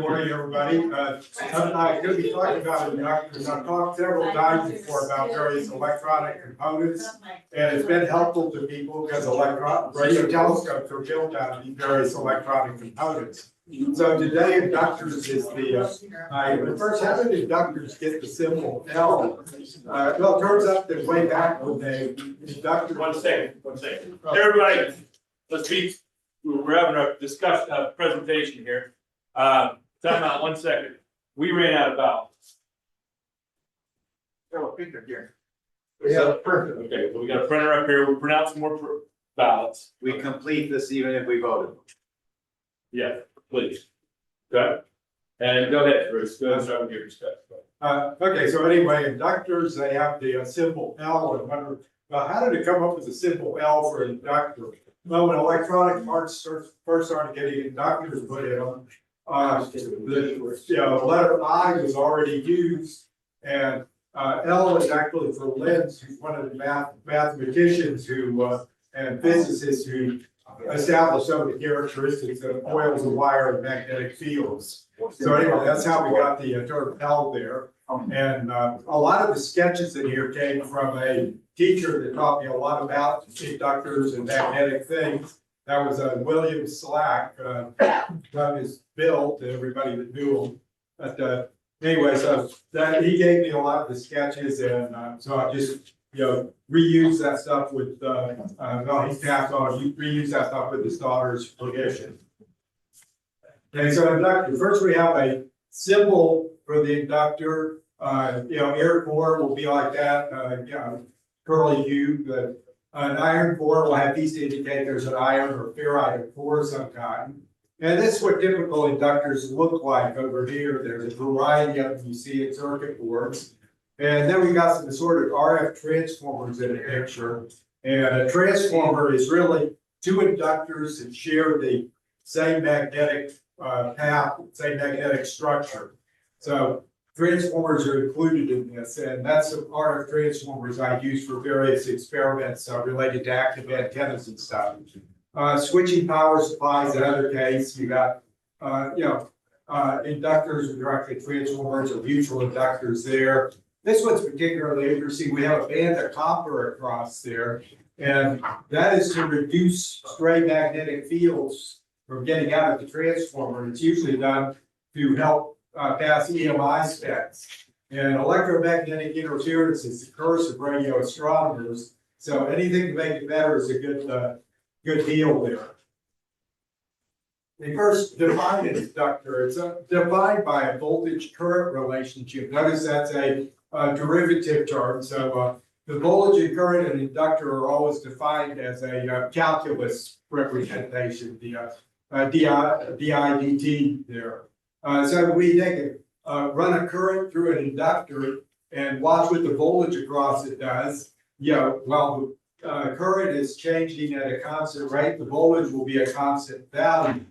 morning, everybody. I'm going to be talking about inductors. I've talked several times before about various electronic components, and it's been helpful to people because radio telescopes are built out of these various electronic components. So today, inductors is the first. How did inductors get the symbol L? Well, it turns out that way back when they inducted. One second. Everybody, we're having a discussion, presentation here. Time out 1 second. We ran out of ballots. Oh, printer here. Yeah, perfect. Okay, so we got a printer up here. We'll print out some more ballots. We complete this even if we voted. Yeah, please. Okay. And go ahead, Bruce. Go ahead and start with your discussion. Okay, so anyway, inductors, they have the symbol L, and wonder, how did it come up with the symbol L for an inductor? Well, when electronic parts first started getting inductors put in them, the letter I was already used, and L is actually for Lenz, who's one of the mathematicians who and physicists who established some of the characteristics of coils of wire and magnetic fields. So anyway, that's how we got the term L there. And a lot of the sketches in here came from a teacher that taught me a lot about inductors and magnetic things. That was William Slack, from his Bill to everybody that knew him. But anyway, so that he gave me a lot of the sketches, and so I just reuse that stuff with well, he's passed on. You reuse that stuff with his daughter's permission. Okay, so inductor. First, we have a symbol for the inductor. Air core will be like that. Curly U. But an iron core will have these to indicate there's an iron or ferrite core of some kind. And this is what typical inductors look like over here. There's a variety of them you see in circuit boards. And then we got some sort of RF transformers in the picture. And a transformer is really two inductors that share the same magnetic path, same magnetic structure. So transformers are included in this, and that's some RF transformers I use for various experiments related to active antennas and stuff. Switching power supplies, in other case, you got inductors and directly transformers or mutual inductors there. This one's particularly interesting. We have a band of copper across there, and that is to reduce stray magnetic fields from getting out of the transformer. It's usually done to help pass EMI specs. And electromagnetic interference is the curse of radio astronomers. So anything to make it better is a good deal there. They first define an inductor. It's defined by a voltage current relationship. Notice that's a derivative term. So the voltage and current and inductor are always defined as a calculus representation, the DI/dt there. So we take run a current through an inductor and watch what the voltage across it does. Well, the current is changing at a constant rate. The voltage will be a constant value.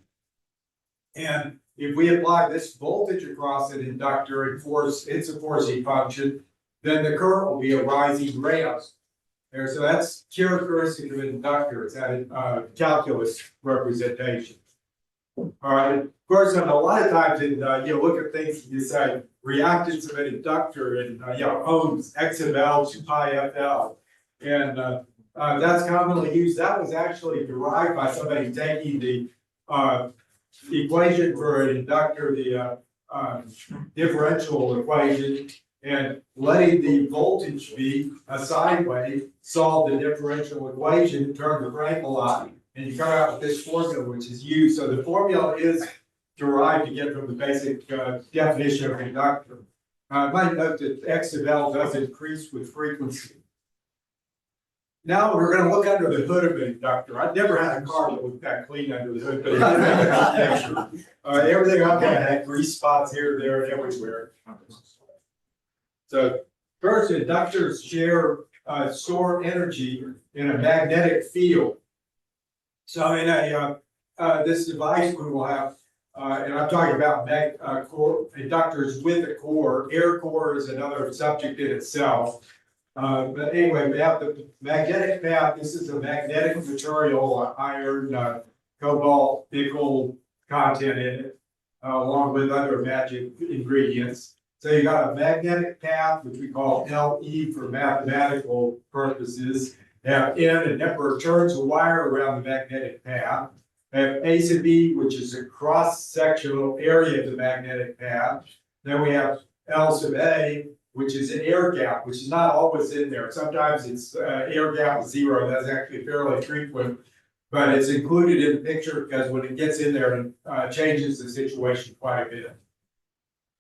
And if we apply this voltage across an inductor and it's a forcing function, then the current will be a rising ramp. There, so that's characteristic of an inductor. It's a calculus representation. All right. Of course, a lot of times, you look at things, you say reactance of an inductor and ohms, X of L to pi FL, and that's commonly used. That was actually derived by somebody taking the equation for an inductor, the differential equation, and letting the voltage be a sine wave, solve the differential equation, turn the Randall on, and you come out with this formula, which is used. So the formula is derived again from the basic definition of an inductor. I might note that X of L does increase with frequency. Now we're going to look under the hood of an inductor. I've never had a car that looked that clean under the hood, but everything I've got had grease spots here, there, and everywhere. So first, inductors store energy in a magnetic field. So in this device, we will have, and I'm talking about inductors with a core. Air core is another subject in itself. But anyway, we have the magnetic path. This is a magnetic material, iron, cobalt, nickel content in it. along with other magic ingredients. So you got a magnetic path, which we call LE for mathematical purposes. Have N a number of turns of wire around the magnetic path. Have A sub B, which is a cross-sectional area of the magnetic path. Then we have L sub A, which is an air gap, which is not always in there. Sometimes it's air gap is 0. That's actually fairly frequent, but it's included in the picture because when it gets in there, it changes the situation quite a bit.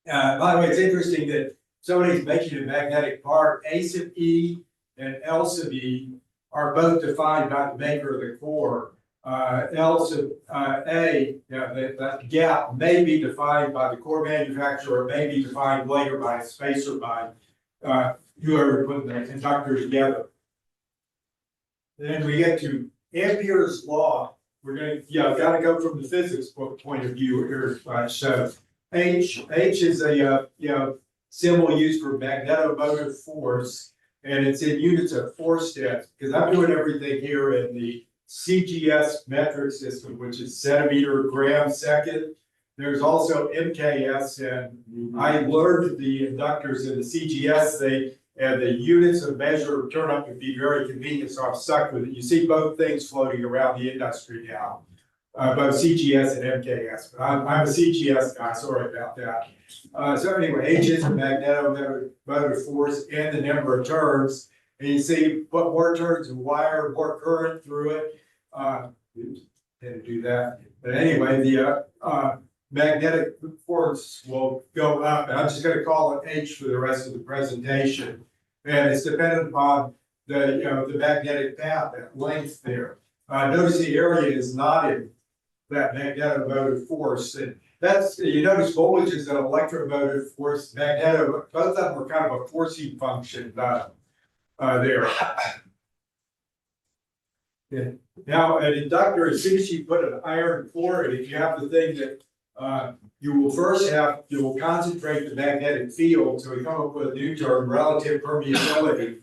By the way, it's interesting that somebody's making a magnetic part. A sub E and L sub E are both defined by the maker of the core. L sub A, that gap may be defined by the core manufacturer, or may be defined later by a spacer by whoever put the conductor together. Then we get to Ampere's law. We're gotta go from the physics point of view here. So H is a symbol used for magnetomotive force, and it's in units of force steps, because I'm doing everything here in the CGS metric system, which is centimeter gram second. There's also MKS, and I learned the inductors in the CGS, and the units of measure turn up to be very convenient, so I'm stuck with it. You see both things floating around the industry now, both CGS and MKS, but I'm a CGS guy, sorry about that. So anyway, H is a magnetomotive force and the number of turns. And you see, put more turns of wire, more current through it. Didn't do that. But anyway, the magnetic force will go up. And I'm just going to call it H for the rest of the presentation. And it's dependent upon the magnetic path, that length there. Notice the area is not in that magnetomotive force. And that's, you notice voltage is an electromotive force. Both of them are kind of a forcing function there. Yeah. Now, an inductor, as soon as you put an iron core in it, you have to think that you will concentrate the magnetic field. So we come up with a new term, relative permeability,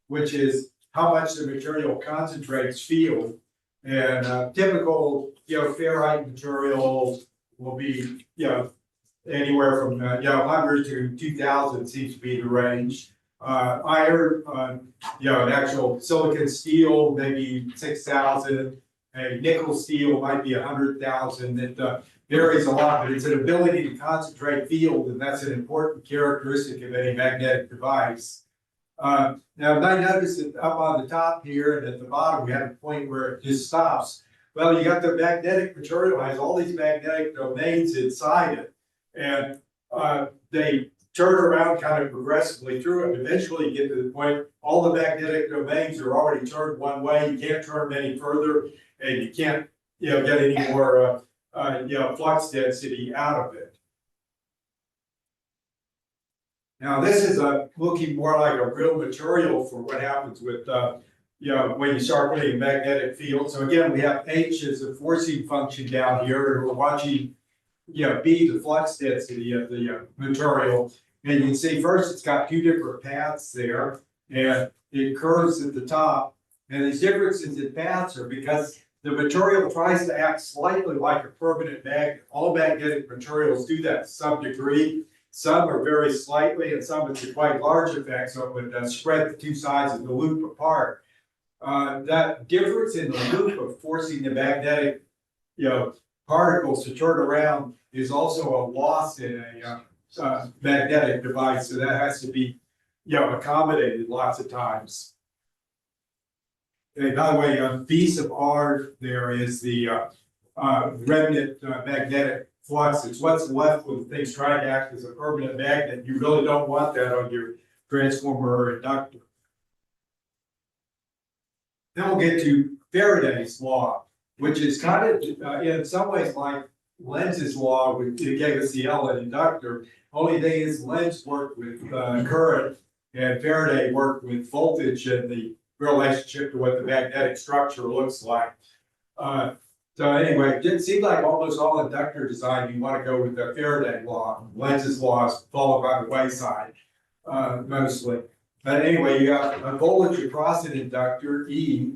which is how much the material concentrates field. And typical, ferrite material will be, anywhere from 100 to 2,000 seems to be the range. Iron, an actual silicon steel, maybe 6,000. A nickel steel might be 100,000. It varies a lot, but it's an ability to concentrate field, and that's an important characteristic of any magnetic device. Now, I noticed that up on the top here and at the bottom, we have a point where it just stops. Well, you got the magnetic material has all these magnetic domains inside it, and they turn around kind of progressively through it. Eventually you get to the point, all the magnetic domains are already turned one way. You can't turn them any further, and you can't, get any more, flux density out of it. Now, this is looking more like a real material for what happens with, when you start putting a magnetic field. So again, we have H as a forcing function down here, and we're watching B, the flux density of the material. And you can see first it's got two different paths there, and it curves at the top. And these differences in paths are because the material tries to act slightly like a permanent magnet. All magnetic materials do that to some degree. Some are very slightly, and some it's a quite large effect, so it would spread the two sides of the loop apart. That difference in the loop of forcing the magnetic, particles to turn around is also a loss in a magnetic device, so that has to be, accommodated lots of times. And by the way, B sub R there is the remnant magnetic flux. It's what's left when things try to act as a permanent magnet. You really don't want that on your transformer or inductor. Then we'll get to Faraday's law, which is kind of in some ways like Lenz's law, which gave us the L in inductor. Only thing is Lenz worked with current, and Faraday worked with voltage and the relationship to what the magnetic structure looks like. So anyway, it seems like almost all inductor design, you want to go with the Faraday law. Lenz's laws fall by the wayside, mostly. But anyway, you got a voltage across an inductor, E,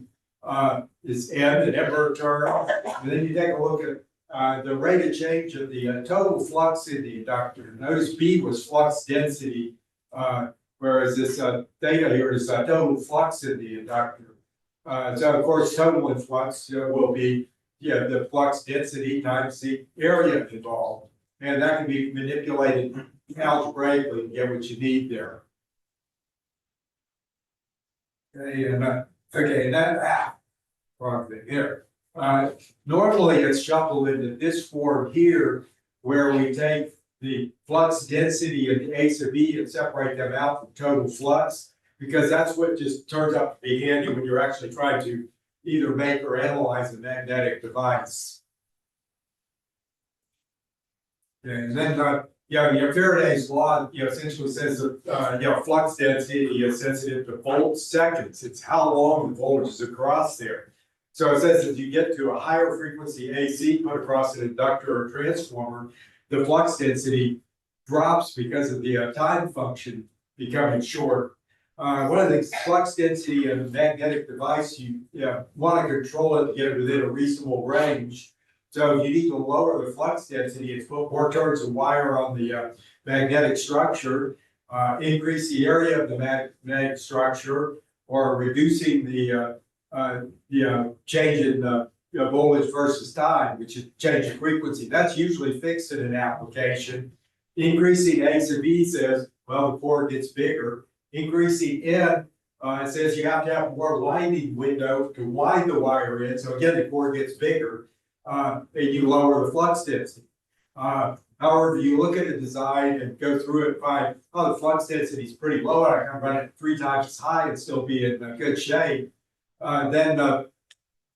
is N, the number of turns. And then you take a look at the rate of change of the total flux in the inductor. Notice B was flux density, whereas this theta here is total flux in the inductor. So of course, total in flux will be the flux density times the area involved. And that can be manipulated algebraically to get what you need there. Okay, wrong thing here. Normally it's shuffled into this form here, where we take the flux density of the A sub B and separate them out from total flux, because that's what just turns out to be handy when you're actually trying to either make or analyze a magnetic device. And then, your Faraday's law, essentially says that, flux density is sensitive to volts seconds. It's how long the voltage is across there. So it says if you get to a higher frequency AC put across an inductor or transformer, the flux density drops because of the time function becoming short. One of the flux density of a magnetic device, you want to control it to get it within a reasonable range. So you need to lower the flux density and put more turns of wire on the magnetic structure, increase the area of the magnetic structure, or reducing the change in voltage versus time, which is change in frequency. That's usually fixed in an application. Increasing A sub B says, well, the cord gets bigger. Increasing N, it says you have to have more lining window to wind the wire in. So again, the cord gets bigger. And you lower the flux density. However, you look at a design and go through it and find, oh, the flux density is pretty low. I can run it 3 times as high and still be in good shape. Then, I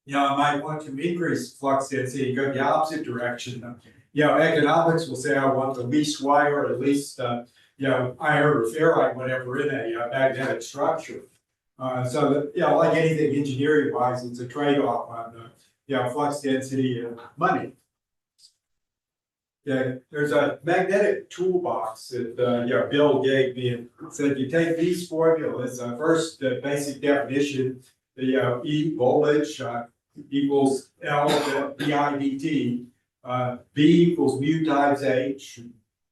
might want to increase flux density and go the opposite direction. Economics will say I want the least wire, or at least, iron or ferrite, whatever, in a magnetic structure. So that, like anything engineering wise, it's a trade-off on flux density and money. There's a magnetic toolbox that Bill gave me, and said you take these formulas. First, the basic definition, the E voltage equals L di dt. B equals mu times H.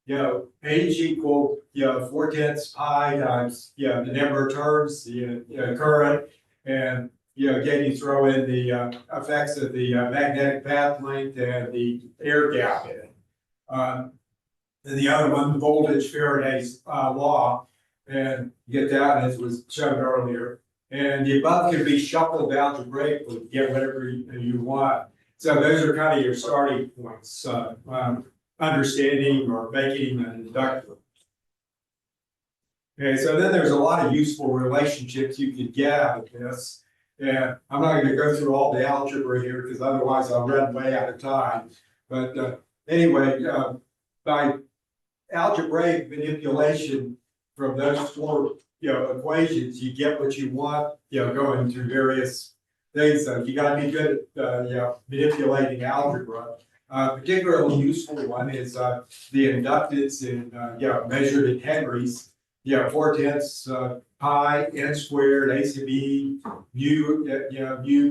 H equal 4/10 pi times the number of turns, the current, and again, you throw in the effects of the magnetic path length and the air gap in it. And the other one, the voltage, Faraday's law, and you get that as was shown earlier. And the above can be shuffled algebraically to get whatever you want. So those are kind of your starting points, understanding or making an inductor. Okay, so then there's a lot of useful relationships you can get out of this. And I'm not going to go through all the algebra here because otherwise I'll run way out of time. But anyway, by algebraic manipulation from those 4 equations, you get what you want, going through various things. So you got to be good at manipulating algebra. Particularly useful one is the inductance in measured in henries. 4/10 pi n squared A sub B mu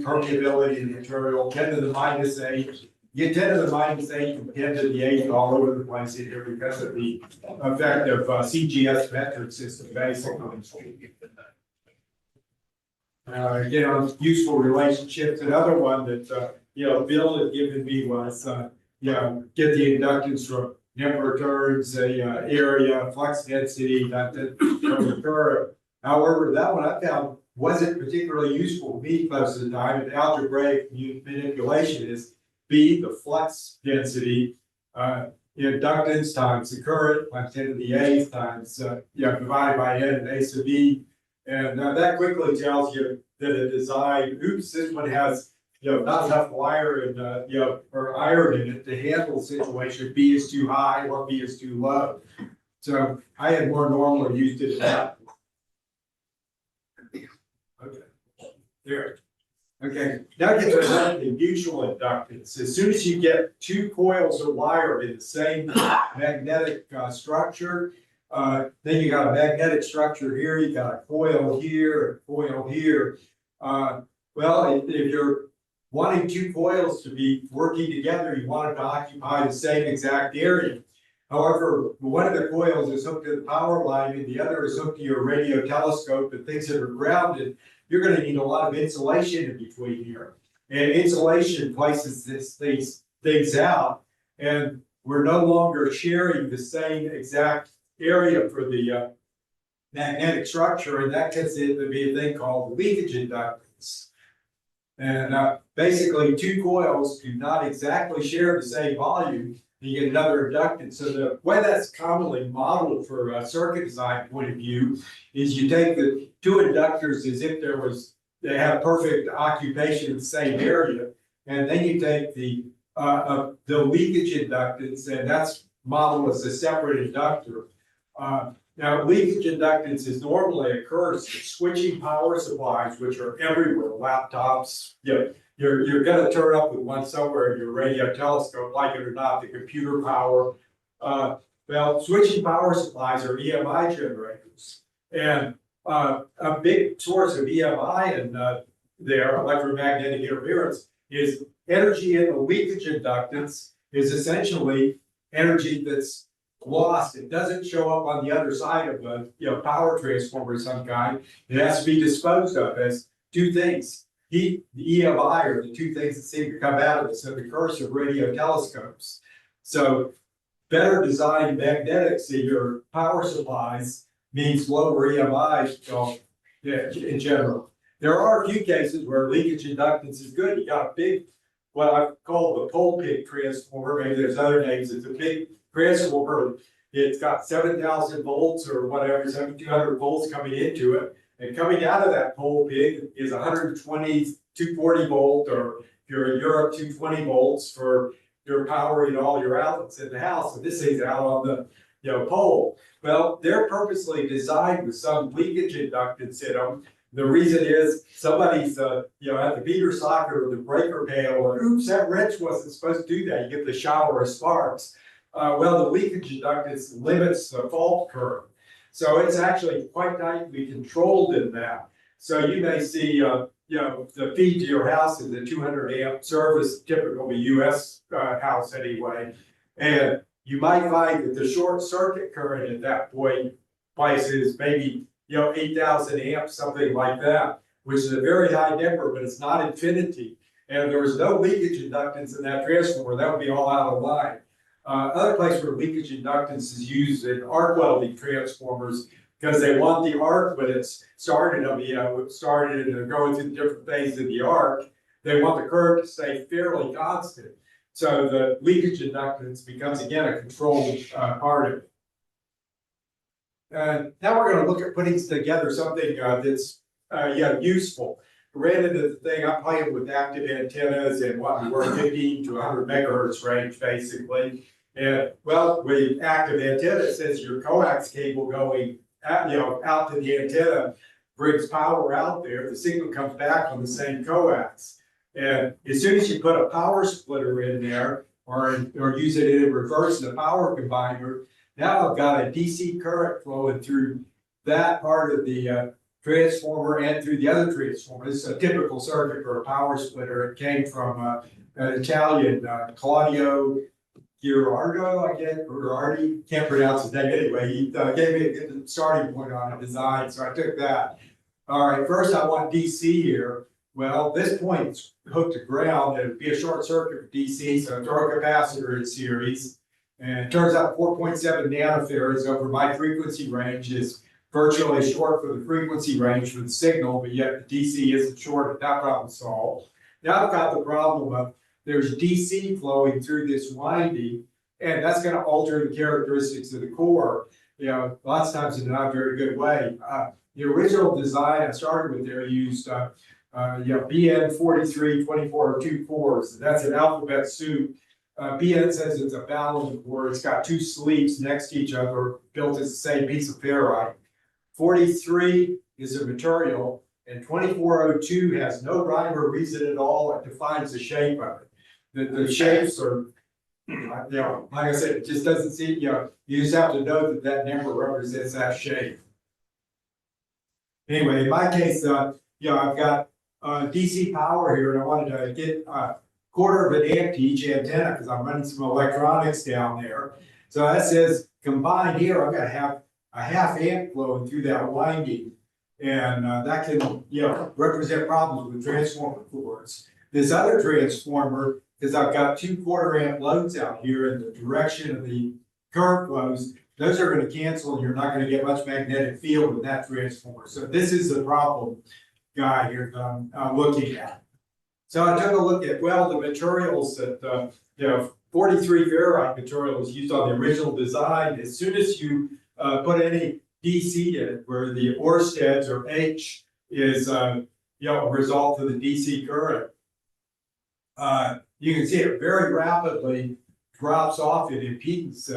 permeability in the material 10 to the minus 8. You get 10 to the minus 8 and 10 to the 8 all over the place here because of the effect of CGS metric system basically. Useful relationships. Another one that Bill had given me was get the inductance from number of turns, area, flux density, not the current. However, that one I found wasn't particularly useful to me most of the time. And algebraic manipulation is B, the flux density, inductance times the current times 10 to the 8th times divided by N and A sub B. And that quickly tells you that a design, oops, this one has not enough wire and or iron in it to handle the situation. B is too high or B is too low. So I had more normally used it that. Okay. There. Okay. Now get to the mutual inductance. As soon as you get 2 coils of wire in the same magnetic structure, then you got a magnetic structure here, you got a coil here, a coil here. Well, if you're wanting two coils to be working together, you want it to occupy the same exact area. However, one of the coils is hooked to the power line and the other is hooked to your radio telescope and things that are grounded. You're gonna need a lot of insulation in between here. And insulation places these things out, and we're no longer sharing the same exact area for the magnetic structure, and that gets it to be a thing called leakage inductance. And basically, two coils do not exactly share the same volume. You get another inductance. So the way that's commonly modeled for a circuit design point of view is you take the two inductors as if they have perfect occupation in the same area, and then you take the leakage inductance, and that's modeled as a separate inductor. Now, leakage inductance is normally occurs with switching power supplies, which are everywhere, laptops, you're gonna turn up with one somewhere in your radio telescope, like it or not, the computer power. Well, switching power supplies are EMI generators. And a big source of EMI in their electromagnetic interference is energy in the leakage inductance is essentially energy that's lost. It doesn't show up on the other side of a power transformer of some kind. It has to be disposed of as two things. The EMI are the two things that seem to come out of the curse of radio telescopes. So better designed magnetics in your power supplies means lower EMI in general. There are a few cases where leakage inductance is good. You got a big, what I call the pole pig transformer, maybe there's other names, it's a big transformer. It's got 7,000 volts or whatever, 7,200 volts coming into it. And coming out of that pole pig is 120, 240 volt, or if you're in Europe, 220 volts for your powering all your outlets in the house. And this thing's out on the pole. Well, they're purposely designed with some leakage inductance in them. The reason is somebody's at the beater socket or the breaker panel, and oops, that wrench wasn't supposed to do that. You get the shower of sparks. Well, the leakage inductance limits the fault curve. So it's actually quite tightly controlled in that. So you may see, the feed to your house is a 200 amp service, typical of a US house anyway. And you might find that the short circuit current at that point places maybe 8,000 amps, something like that, which is a very high number, but it's not infinity. And if there was no leakage inductance in that transformer, that would be all out of line. Other place where leakage inductance is used in arc welding transformers, because they want the arc when it's started, started and going through the different phases of the arc, they want the current to stay fairly constant. So the leakage inductance becomes again a controlled part of it. Now we're going to look at putting together something that's useful. Ran into the thing, I'm playing with active antennas and what we were 15 to 100 megahertz range basically. And well, with active antenna, it says your coax cable going out to the antenna brings power out there. The signal comes back on the same coax. And as soon as you put a power splitter in there or use it in reverse in the power combiner, now I've got a DC current flowing through that part of the transformer and through the other transformer. This is a typical circuit for a power splitter. It came from an Italian, Claudio Girardo, I guess, or Girardi, can't pronounce his name anyway. He gave me a good starting point on a design, so I took that. All right, first I want DC here. Well, this point's hooked to ground, and it'd be a short circuit for DC, so I throw a capacitor in series. And it turns out 4.7 nanofarads over my frequency range is virtually short for the frequency range for the signal, but yet the DC isn't short. That problem solved. Now I've got the problem of there's DC flowing through this winding, and that's going to alter the characteristics of the core. Lots of times in a not very good way. The original design I started with there used BN 432402 cores. That's an alphabet soup. BN says it's a Ballon core. It's got two sleeves next to each other, built as the same piece of ferrite. 43 is a material, and 2402 has no rhyme or reason at all. It defines the shape of it. The shapes are, like I said, it just doesn't seem, you just have to know that that number represents that shape. Anyway, in my case, I've got DC power here, and I wanted to get a quarter of an amp to each antenna, because I'm running some electronics down there. So that says combined here, I'm gonna have a half amp flowing through that winding. And that can, represent problems with transformer cords. This other transformer, because I've got 2 quarter amp loads out here in the direction of the current flows, those are gonna cancel and you're not gonna get much magnetic field with that transformer. So this is the problem guy here that I'm looking at. So I took a look at, the materials that, 43 ferrite material was used on the original design. As soon as you put any DC in it, where the Orsted's or H is, a result of the DC current, you can see it very rapidly drops off in impedance,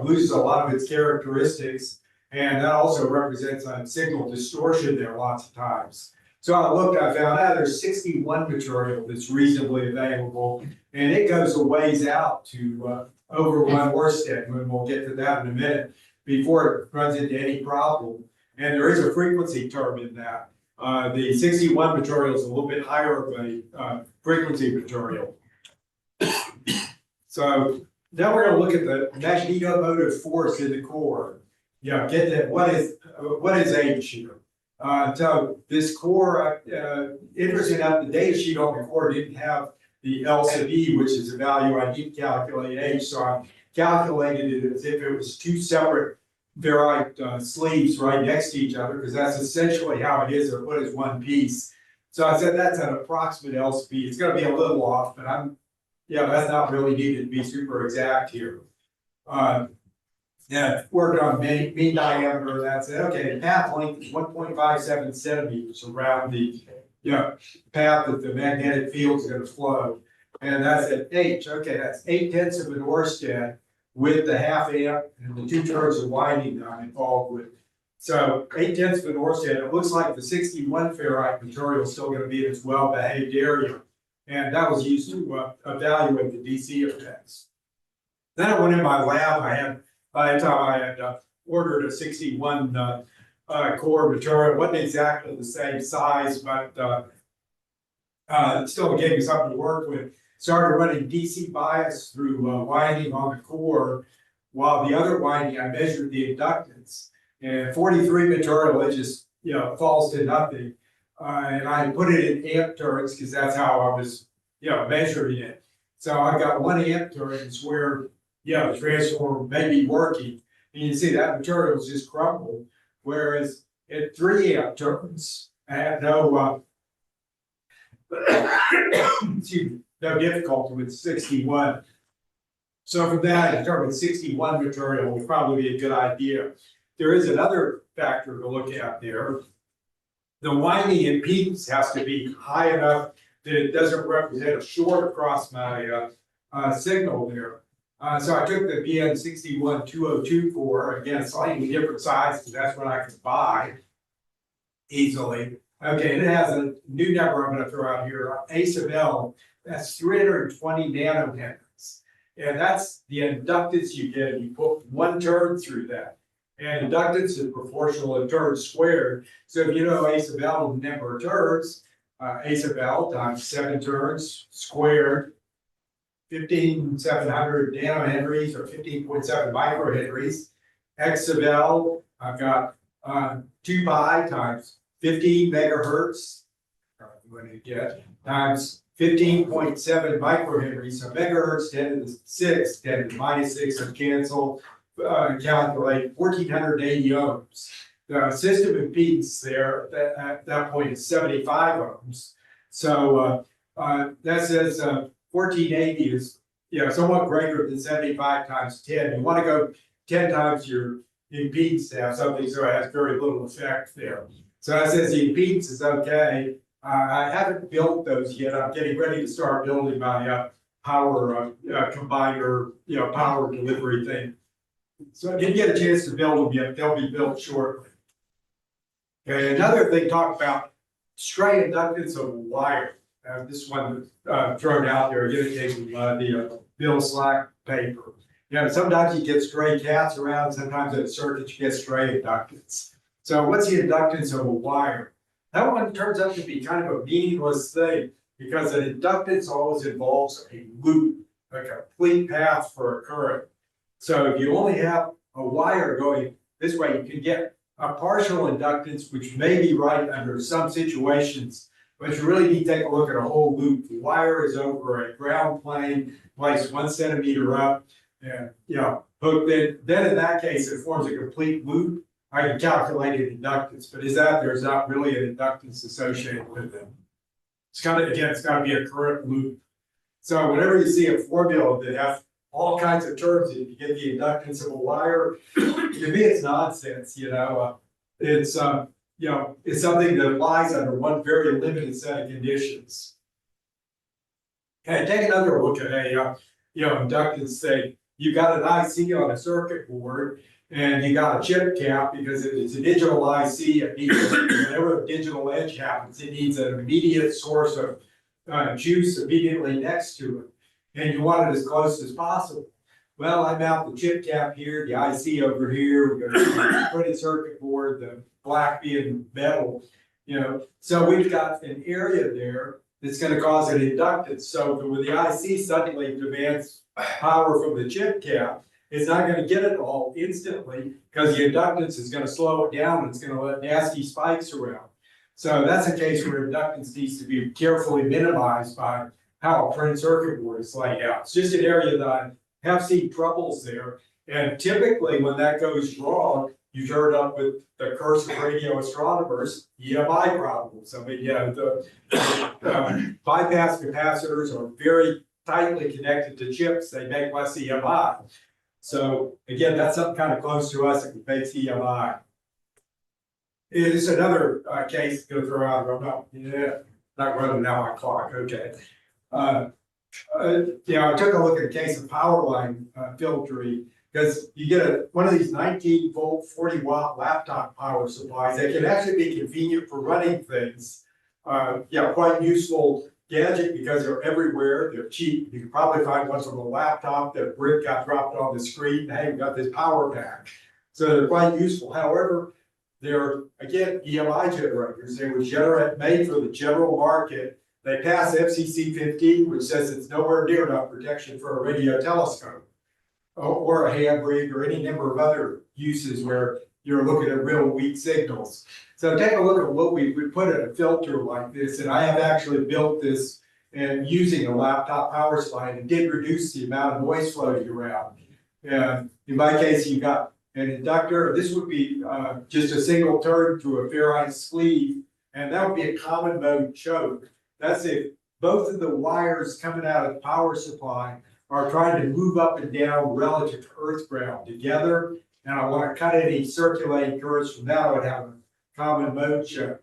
loses a lot of its characteristics. And that also represents a signal distortion there lots of times. So I found out there's 61 material that's reasonably available, and it goes a ways out to over 1 Orsted, and we'll get to that in a minute, before it runs into any problem. And there is a frequency term in that. The 61 material is a little bit higher of a frequency material. So now we're going to look at the magnetomotive force in the core. Get that. What is H here? So this core, interesting enough, the data sheet on the core didn't have the L sub E, which is a value I need to calculate H. So I calculated it as if it was 2 separate ferrite sleeves right next to each other, because that's essentially how it is. They're put as one piece. So I said that's an approximate L sub E. It's going to be a little off, but that's not really needed to be super exact here. Worked on mean diameter. That's it. Okay, the path length is 1.57 centimeters around the path that the magnetic field is going to flow, and that's at H. Okay, that's 0.8 of an Orsted with the half amp and the 2 turns of winding that I'm involved with. So 0.8 of an Orsted. It looks like the 61 ferrite material is still going to be in its well-behaved area, and that was used to evaluate the DC effects. Then I went in my lab. By the time I had ordered a 61 core material, it wasn't exactly the same size, but it still gave me something to work with. Started running DC bias through winding on the core, while the other winding I measured the inductance. And 43 material, it just falls to nothing. And I put it in amp turns because that's how I was measuring it. So I've got 1 amp turns where the transformer may be working, and you see that material is just crumbled. Whereas at 3 amp turns, I had no no difficulty with 61. So from that, I determined 61 material would probably be a good idea. There is another factor to look at there. The winding impedance has to be high enough that it doesn't represent a short across my signal there. So I took the BN61202 core, again, slightly different size, because that's what I could buy easily. Okay, and it has a new number I'm going to throw out here, A sub L, that's 320 nanohenries. And that's the inductance you get. You put 1 turn through that. And inductance is proportional to turns squared. So if you know A sub L, the number of turns, A sub L times 7 turns squared, 15,700 nanohenries or 15.7 microhenries. X sub L, I've got 2 pi times 15 megahertz, what you get, times 15.7 microhenries. So megahertz 10 to the 6, 10 to the minus 6, and cancel, calculate 1480 ohms. The system impedance there at that point is 75 ohms. So that says 1480 is somewhat greater than 75 times 10. You want to go 10 times your impedance to have something so it has very little effect there. So that says the impedance is okay. I haven't built those yet. I'm getting ready to start building my power combiner, power delivery thing. So I didn't get a chance to build them yet. They'll be built shortly. Okay, another thing, talk about stray inductance of a wire. This one thrown out there, taking the Bill Slack paper. Sometimes you get stray cats around, sometimes at circuits you get stray inductance. So what's the inductance of a wire? That one turns out to be kind of a meaningless thing, because an inductance always involves a loop, a complete path for a current. So if you only have a wire going this way, you can get a partial inductance, which may be right under some situations. But you really need to take a look at a whole loop. The wire is over a ground plane, placed 1 centimeter up, and hooked in. Then in that case, it forms a complete loop. I can calculate an inductance, but there's not really an inductance associated with it. It's it's gotta be a current loop. So whenever you see a formula that has all kinds of terms, if you get the inductance of a wire, to me, it's nonsense, it's, it's something that lies under one very limited set of conditions. Okay, take another look at a, inductance. Say you got an IC on a circuit board, and you got a chip cap, because it's a digital IC. It needs, whenever a digital edge happens, it needs an immediate source of juice immediately next to it, and you want it as close as possible. Well, I mount the chip cap here, the IC over here. We're going to printed circuit board, the black being metal. So we've got an area there that's going to cause an inductance. So when the IC suddenly demands power from the chip cap, it's not going to get it all instantly, because the inductance is going to slow it down, and it's going to let nasty spikes around. So that's a case where inductance needs to be carefully minimized by how a printed circuit board is laid out. It's just an area that I have seen troubles there. And typically when that goes wrong, you turn up with the curse of radio astronomers, EMI problems. I mean, the bypass capacitors are very tightly connected to chips. They make less EMI. So again, that's something kind of close to us. It makes EMI. It's another case to throw out. I'm not running now my clock. Okay. I took a look at a case of power line filtering, because you get one of these 19-volt, 40-watt laptop power supplies. They can actually be convenient for running things. Quite useful gadget, because they're everywhere. They're cheap. You can probably find ones on the laptop that brick got dropped on the screen. Hey, we got this power pack. So they're quite useful. However, they're, again, EMI generators. They were made for the general market. They pass FCC 15, which says it's nowhere near enough protection for a radio telescope or a hand rig or any number of other uses where you're looking at real weak signals. So take a look at what we put in a filter like this, and I have actually built this and using a laptop power supply, and it did reduce the amount of noise floating around. And in my case, you got an inductor. This would be just a single turn through a ferrite sleeve, and that would be a common mode choke. That's if both of the wires coming out of the power supply are trying to move up and down relative to earth ground together, and I want to cut any circulating currents from that. I would have a common mode choke.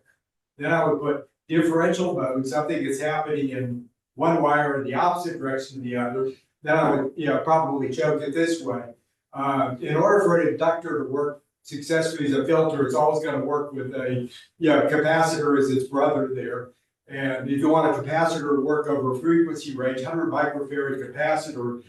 Then I would put differential mode, something that's happening in one wire in the opposite direction to the other. Then I would probably choke it this way. In order for an inductor to work successfully as a filter, it's always going to work with a capacitor as its brother there. And if you want a capacitor to work over a frequency range, 100 microfarad capacitor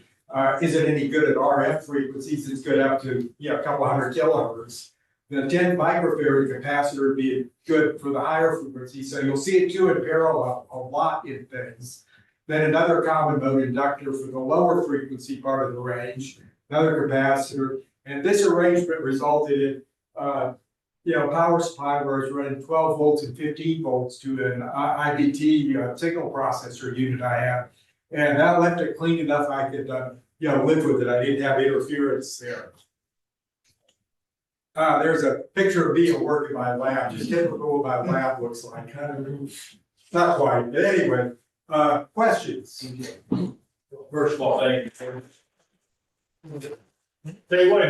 isn't any good at RF frequencies. It's good up to a couple hundred kilohertz. The 10 microfarad capacitor would be good for the higher frequency. So you'll see it two in parallel a lot in things. Then another common mode inductor for the lower frequency part of the range, another capacitor. And this arrangement resulted in power supply where it's running 12 volts and 15 volts to an IBT signal processor unit I have. And that left it clean enough I could live with it. I didn't have interference there. There's a picture of me at work in my lab, just typical what my lab looks like. Not quite, but anyway, questions? First of all, thank you. Tell you what,